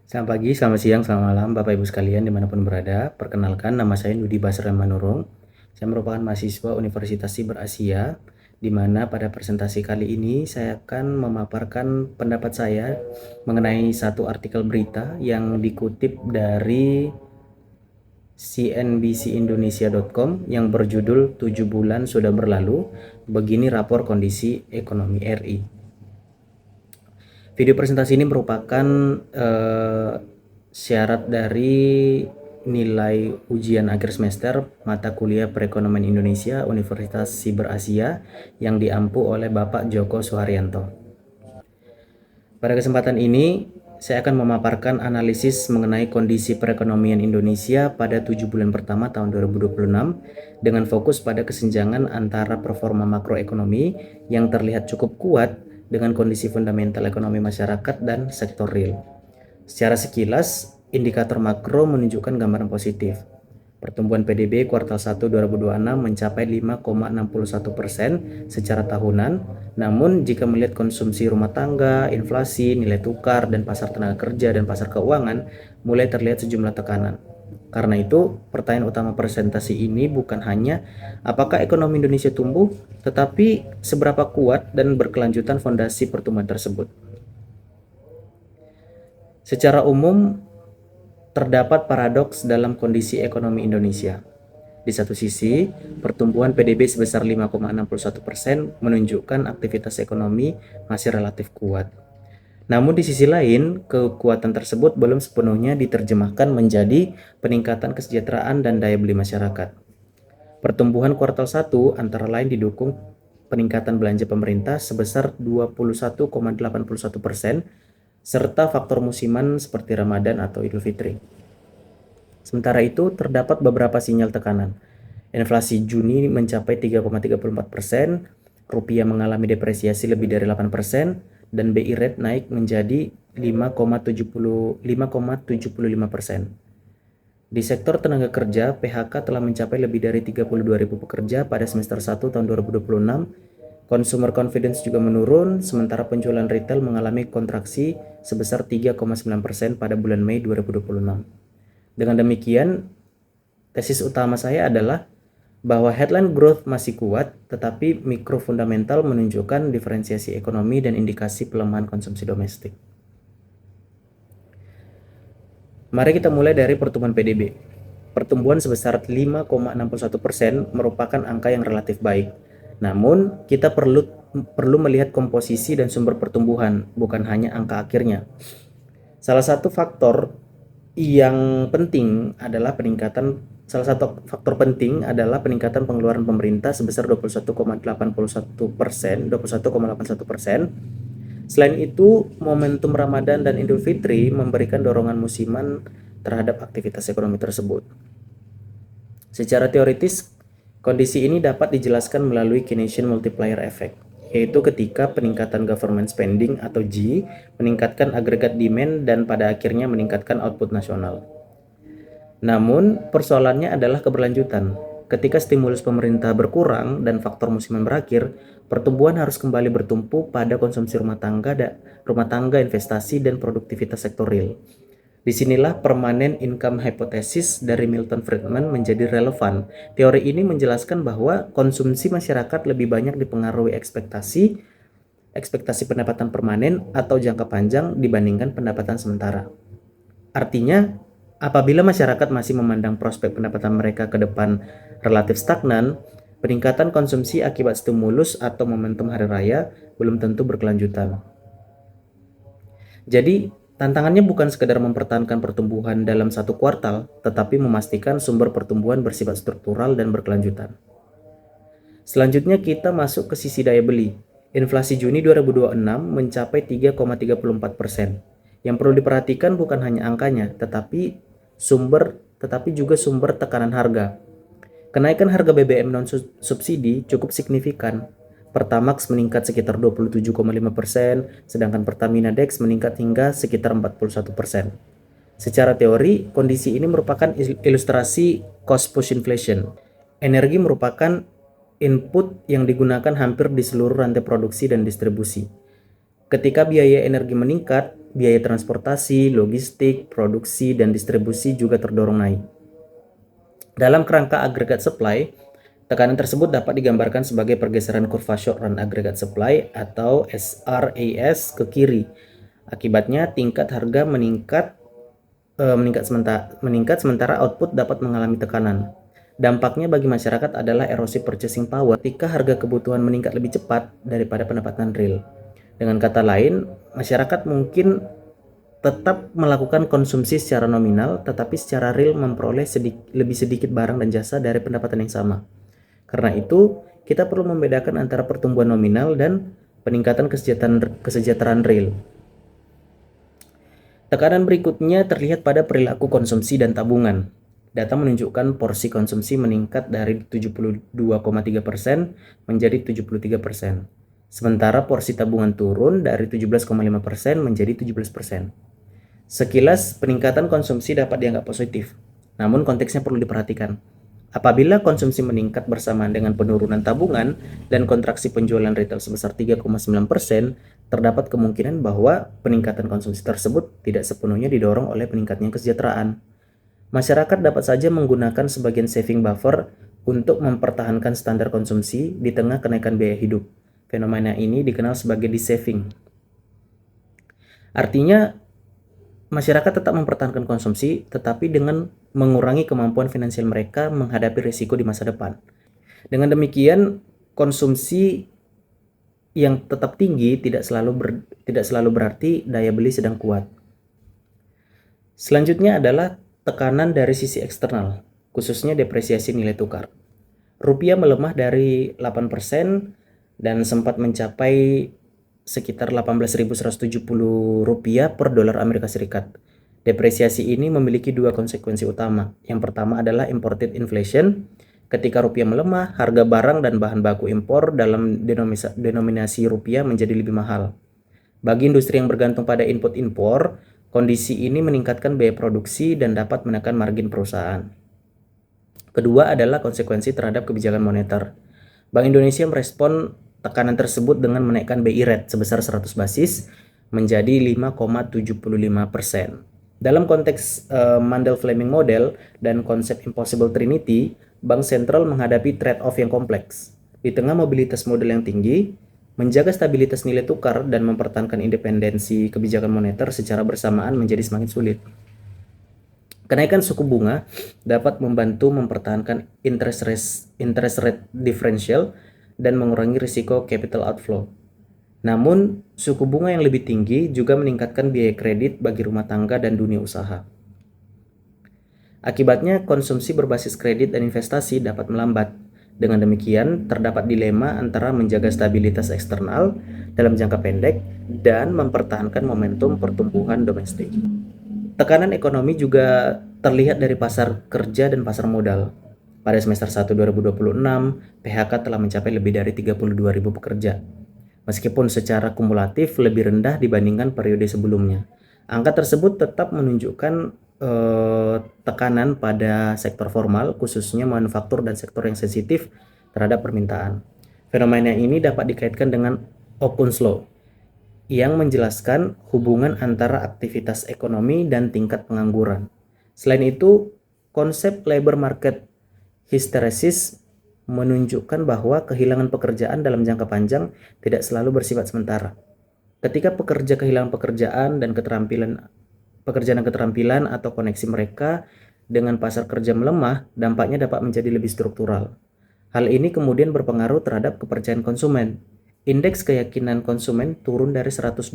Selamat pagi, selamat siang, selamat malam Bapak Ibu sekalian dimanapun berada. Perkenalkan, nama saya Nudi Basra Manurung. Saya merupakan mahasiswa Universitas Siber Asia, di mana pada presentasi kali ini saya akan memaparkan pendapat saya mengenai satu artikel berita yang dikutip dari cnbcindonesia.com yang berjudul 7 bulan sudah berlalu, begini rapor kondisi ekonomi RI. Video presentasi ini merupakan syarat dari nilai ujian akhir semester mata kuliah Perekonomian Indonesia Universitas Siber Asia yang diampu oleh Bapak Joko Suharyanto. Pada kesempatan ini, saya akan memaparkan analisis mengenai kondisi perekonomian Indonesia pada 7 bulan pertama tahun 2026 dengan fokus pada kesenjangan antara performa makroekonomi yang terlihat cukup kuat dengan kondisi fundamental ekonomi masyarakat dan sektor real. Secara sekilas, indikator makro menunjukkan gambaran positif. Pertumbuhan PDB kuartal 1 2026 mencapai 5,61% secara tahunan. Namun, jika melihat konsumsi rumah tangga, inflasi, nilai tukar, dan pasar tenaga kerja dan pasar keuangan, mulai terlihat sejumlah tekanan. Karena itu, pertanyaan utama presentasi ini bukan hanya apakah ekonomi Indonesia tumbuh, tetapi seberapa kuat dan berkelanjutan fondasi pertumbuhan tersebut. Secara umum, terdapat paradoks dalam kondisi ekonomi Indonesia. Di satu sisi, pertumbuhan PDB sebesar 5,61% menunjukkan aktivitas ekonomi masih relatif kuat. Namun di sisi lain, kekuatan tersebut belum sepenuhnya diterjemahkan menjadi peningkatan kesejahteraan dan daya beli masyarakat. Pertumbuhan kuartal 1 antara lain didukung peningkatan belanja pemerintah sebesar 21,81%, serta faktor musiman seperti Ramadan atau Idul Fitri. Sementara itu, terdapat beberapa sinyal tekanan. Inflasi Juni mencapai 3,34%, rupiah mengalami depresiasi lebih dari 8%, dan BI rate naik menjadi 5,75%. Di sektor tenaga kerja, PHK telah mencapai lebih dari 32.000 pekerja pada semester 1 tahun 2026. Consumer confidence juga menurun, sementara penjualan retail mengalami kontraksi sebesar 3,9% pada bulan Mei 2026. Dengan demikian, tesis utama saya adalah bahwa headline growth masih kuat, tetapi mikro fundamental menunjukkan diferensiasi ekonomi dan indikasi pelemahan konsumsi domestik. Mari kita mulai dari pertumbuhan PDB. Pertumbuhan sebesar 5,61% merupakan angka yang relatif baik. Namun, kita perlu melihat komposisi dan sumber pertumbuhan, bukan hanya angka akhirnya. Salah satu faktor peningkatan pengeluaran pemerintah sebesar 21,81%. Selain itu, momentum Ramadan dan Idul Fitri memberikan dorongan musiman terhadap aktivitas ekonomi tersebut. Secara teoritis, kondisi ini dapat dijelaskan melalui Keynesian multiplier effect, yaitu ketika peningkatan government spending atau G meningkatkan agregat demand dan pada akhirnya meningkatkan output nasional. Namun, persoalannya adalah keberlanjutan. Ketika stimulus pemerintah berkurang dan faktor musiman berakhir, pertumbuhan harus kembali bertumpu pada konsumsi rumah tangga, investasi, dan produktivitas sektor real. Disinilah permanent income hypothesis dari Milton Friedman menjadi relevan. Teori ini menjelaskan bahwa konsumsi masyarakat lebih banyak dipengaruhi ekspektasi pendapatan permanen atau jangka panjang dibandingkan pendapatan sementara. Artinya, apabila masyarakat masih memandang prospek pendapatan mereka ke depan relatif stagnan, peningkatan konsumsi akibat stimulus atau momentum hari raya belum tentu berkelanjutan. Jadi, tantangannya bukan sekedar mempertahankan pertumbuhan dalam satu kuartal, tetapi memastikan sumber pertumbuhan bersifat struktural dan berkelanjutan. Selanjutnya kita masuk ke sisi daya beli. Inflasi Juni 2026 mencapai 3,34%. Yang perlu diperhatikan bukan hanya angkanya, tetapi juga sumber tekanan harga. Kenaikan harga BBM non-subsidi cukup signifikan. Pertamax meningkat sekitar 27,5%, sedangkan Pertamina Dex meningkat hingga sekitar 41%. Secara teori, kondisi ini merupakan ilustrasi cost push inflation. Energi merupakan input yang digunakan hampir di seluruh rantai produksi dan distribusi. Ketika biaya energi meningkat, biaya transportasi, logistik, produksi, dan distribusi juga terdorong naik. Dalam kerangka agregat supply, tekanan tersebut dapat digambarkan sebagai pergeseran kurva short run aggregate supply atau SRAS ke kiri. Akibatnya tingkat harga meningkat sementara output dapat mengalami tekanan. Dampaknya bagi masyarakat adalah erosi purchasing power ketika harga kebutuhan meningkat lebih cepat daripada pendapatan real. Dengan kata lain, masyarakat mungkin tetap melakukan konsumsi secara nominal, tetapi secara real memperoleh lebih sedikit barang dan jasa dari pendapatan yang sama. Karena itu, kita perlu membedakan antara pertumbuhan nominal dan peningkatan kesejahteraan real. Tekanan berikutnya terlihat pada perilaku konsumsi dan tabungan. Data menunjukkan porsi konsumsi meningkat dari 72,3% menjadi 73%. Sementara porsi tabungan turun dari 17,5% menjadi 17%. Sekilas, peningkatan konsumsi dapat dianggap positif, namun konteksnya perlu diperhatikan. Apabila konsumsi meningkat bersamaan dengan penurunan tabungan dan kontraksi penjualan retail sebesar 3,9%, terdapat kemungkinan bahwa peningkatan konsumsi tersebut tidak sepenuhnya didorong oleh peningkatnya kesejahteraan. Masyarakat dapat saja menggunakan sebagian saving buffer untuk mempertahankan standar konsumsi di tengah kenaikan biaya hidup. Fenomena ini dikenal sebagai de-saving. Artinya, masyarakat tetap mempertahankan konsumsi, tetapi dengan mengurangi kemampuan finansial mereka menghadapi risiko di masa depan. Dengan demikian, konsumsi yang tetap tinggi tidak selalu berarti daya beli sedang kuat. Selanjutnya adalah tekanan dari sisi eksternal, khususnya depresiasi nilai tukar. Rupiah melemah dari 8% dan sempat mencapai sekitar 18.170 rupiah per dolar Amerika Serikat. Depresiasi ini memiliki dua konsekuensi utama. Yang pertama adalah imported inflation. Ketika rupiah melemah, harga barang dan bahan baku impor dalam denominasi rupiah menjadi lebih mahal. Bagi industri yang bergantung pada input impor, kondisi ini meningkatkan biaya produksi dan dapat menekan margin perusahaan. Kedua adalah konsekuensi terhadap kebijakan moneter. Bank Indonesia merespon tekanan tersebut dengan menaikkan BI rate sebesar 100 basis menjadi 5,75%. Dalam konteks Mundell-Fleming model dan konsep Impossible Trinity, bank sentral menghadapi trade-off yang kompleks. Di tengah mobilitas modal yang tinggi, menjaga stabilitas nilai tukar dan mempertahankan independensi kebijakan moneter secara bersamaan menjadi semakin sulit. Kenaikan suku bunga dapat membantu mempertahankan interest rate differential dan mengurangi risiko capital outflow. Namun, suku bunga yang lebih tinggi juga meningkatkan biaya kredit bagi rumah tangga dan dunia usaha. Akibatnya, konsumsi berbasis kredit dan investasi dapat melambat. Dengan demikian, terdapat dilema antara menjaga stabilitas eksternal dalam jangka pendek dan mempertahankan momentum pertumbuhan domestik. Tekanan ekonomi juga terlihat dari pasar kerja dan pasar modal. Pada semester 1 2026, PHK telah mencapai lebih dari 32.000 pekerja. Meskipun secara kumulatif lebih rendah dibandingkan periode sebelumnya. Angka tersebut tetap menunjukkan tekanan pada sektor formal, khususnya manufaktur dan sektor yang sensitif terhadap permintaan. Fenomena ini dapat dikaitkan dengan Okun's Law, yang menjelaskan hubungan antara aktivitas ekonomi dan tingkat pengangguran. Selain itu, konsep labor market hysteresis menunjukkan bahwa kehilangan pekerjaan dalam jangka panjang tidak selalu bersifat sementara. Ketika pekerja kehilangan pekerjaan dan keterampilan atau koneksi mereka dengan pasar kerja melemah, dampaknya dapat menjadi lebih struktural. Hal ini kemudian berpengaruh terhadap kepercayaan konsumen. Indeks keyakinan konsumen turun dari 127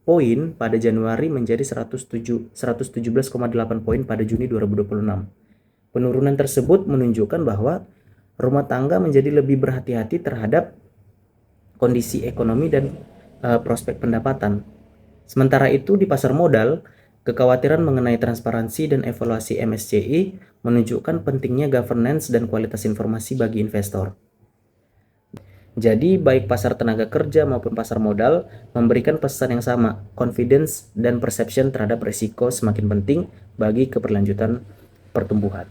poin pada Januari menjadi 117,8 poin pada Juni 2026. Penurunan tersebut menunjukkan bahwa rumah tangga menjadi lebih berhati-hati terhadap kondisi ekonomi dan prospek pendapatan. Sementara itu, di pasar modal, kekhawatiran mengenai transparansi dan evaluasi MSCI menunjukkan pentingnya governance dan kualitas informasi bagi investor. Jadi, baik pasar tenaga kerja maupun pasar modal memberikan pesan yang sama, confidence dan perception terhadap risiko semakin penting bagi keberlanjutan pertumbuhan.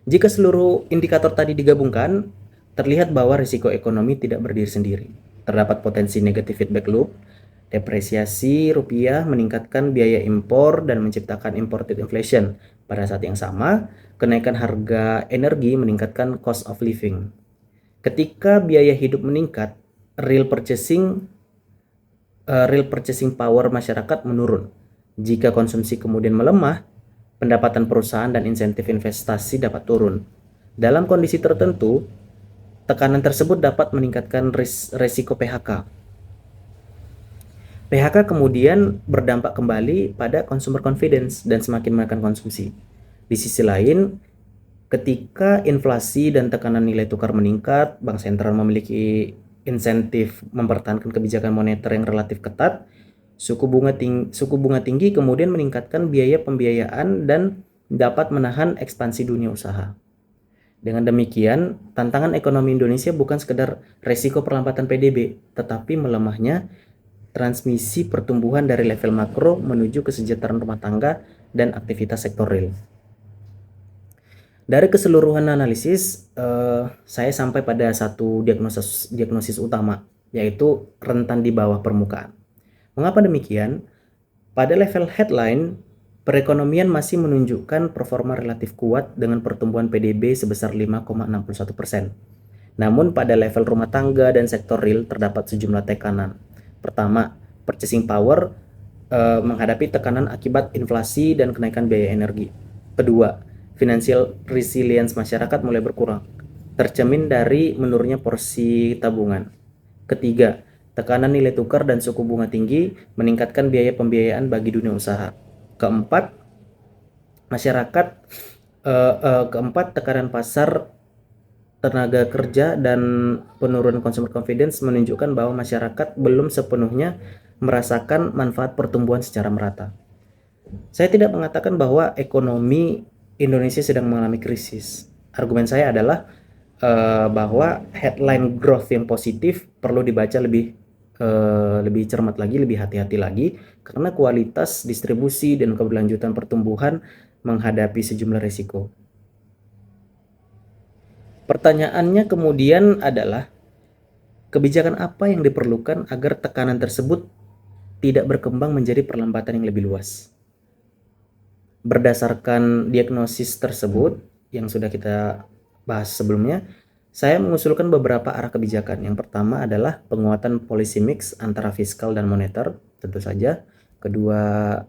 Jika seluruh indikator tadi digabungkan, terlihat bahwa risiko ekonomi tidak berdiri sendiri. Terdapat potensi negative feedback loop Depresiasi rupiah meningkatkan biaya impor dan menciptakan imported inflation. Pada saat yang sama, kenaikan harga energi meningkatkan cost of living. Ketika biaya hidup meningkat, real purchasing power masyarakat menurun. Jika konsumsi kemudian melemah, pendapatan perusahaan dan insentif investasi dapat turun. Dalam kondisi tertentu, tekanan tersebut dapat meningkatkan resiko PHK. PHK kemudian berdampak kembali pada consumer confidence dan semakin menekan konsumsi. Di sisi lain, ketika inflasi dan tekanan nilai tukar meningkat, bank sentral memiliki insentif mempertahankan kebijakan moneter yang relatif ketat. Suku bunga tinggi kemudian meningkatkan biaya pembiayaan dan dapat menahan ekspansi dunia usaha. Dengan demikian, tantangan ekonomi Indonesia bukan sekedar resiko perlambatan PDB, tetapi melemahnya transmisi pertumbuhan dari level makro menuju kesejahteraan rumah tangga dan aktivitas sektor real. Dari keseluruhan analisis, saya sampai pada satu diagnosis utama, yaitu rentan di bawah permukaan. Mengapa demikian? Pada level headline, perekonomian masih menunjukkan performa relatif kuat dengan pertumbuhan PDB sebesar 5,61%. Namun pada level rumah tangga dan sektor real terdapat sejumlah tekanan. Pertama, purchasing power menghadapi tekanan akibat inflasi dan kenaikan biaya energi. Kedua, financial resilience masyarakat mulai berkurang, tercermin dari menurunnya porsi tabungan. Ketiga, tekanan nilai tukar dan suku bunga tinggi meningkatkan biaya pembiayaan bagi dunia usaha. Keempat, tekanan pasar tenaga kerja dan penurunan consumer confidence menunjukkan bahwa masyarakat belum sepenuhnya merasakan manfaat pertumbuhan secara merata. Saya tidak mengatakan bahwa ekonomi Indonesia sedang mengalami krisis. Argumen saya adalah bahwa headline growth yang positif perlu dibaca lebih cermat lagi, lebih hati-hati lagi, karena kualitas distribusi dan keberlanjutan pertumbuhan menghadapi sejumlah risiko. Pertanyaannya kemudian adalah, kebijakan apa yang diperlukan agar tekanan tersebut tidak berkembang menjadi perlambatan yang lebih luas? Berdasarkan diagnosis tersebut yang sudah kita bahas sebelumnya, saya mengusulkan beberapa arah kebijakan. Yang pertama adalah penguatan policy mix antara fiskal dan moneter, tentu saja. Kedua,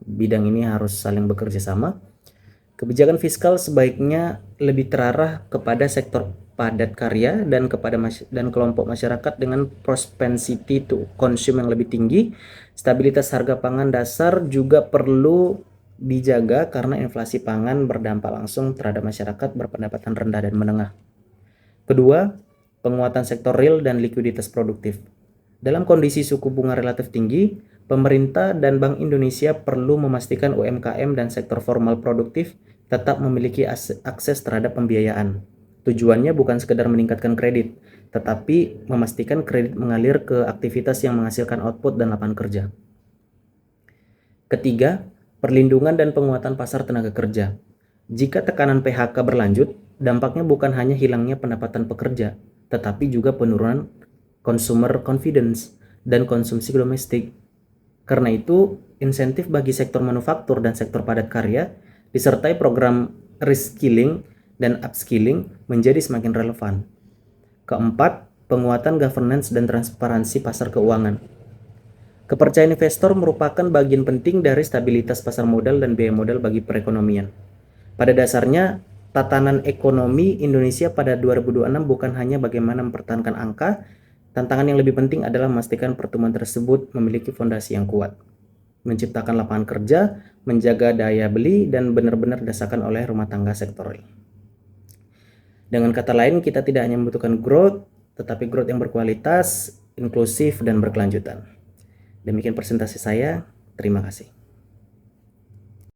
bidang ini harus saling bekerja sama. Kebijakan fiskal sebaiknya lebih terarah kepada sektor padat karya dan kelompok masyarakat dengan propensity to consume yang lebih tinggi. Stabilitas harga pangan dasar juga perlu dijaga karena inflasi pangan berdampak langsung terhadap masyarakat berpendapatan rendah dan menengah. Kedua, penguatan sektor real dan likuiditas produktif. Dalam kondisi suku bunga relatif tinggi, pemerintah dan Bank Indonesia perlu memastikan UMKM dan sektor formal produktif tetap memiliki akses terhadap pembiayaan. Tujuannya bukan sekedar meningkatkan kredit, tetapi memastikan kredit mengalir ke aktivitas yang menghasilkan output dan lapangan kerja. Ketiga, perlindungan dan penguatan pasar tenaga kerja. Jika tekanan PHK berlanjut, dampaknya bukan hanya hilangnya pendapatan pekerja, tetapi juga penurunan consumer confidence dan konsumsi domestik. Karena itu, insentif bagi sektor manufaktur dan sektor padat karya disertai program reskilling dan upskilling menjadi semakin relevan. Keempat, penguatan governance dan transparansi pasar keuangan. Kepercayaan investor merupakan bagian penting dari stabilitas pasar modal dan biaya modal bagi perekonomian. Pada dasarnya, tatanan ekonomi Indonesia pada 2026 bukan hanya bagaimana mempertahankan angka, tantangan yang lebih penting adalah memastikan pertumbuhan tersebut memiliki fondasi yang kuat, menciptakan lapangan kerja, menjaga daya beli, dan benar-benar didasarkan oleh rumah tangga sektoral. Dengan kata lain, kita tidak hanya membutuhkan growth, tetapi growth yang berkualitas, inklusif, dan berkelanjutan. Demikian presentasi saya. Terima kasih.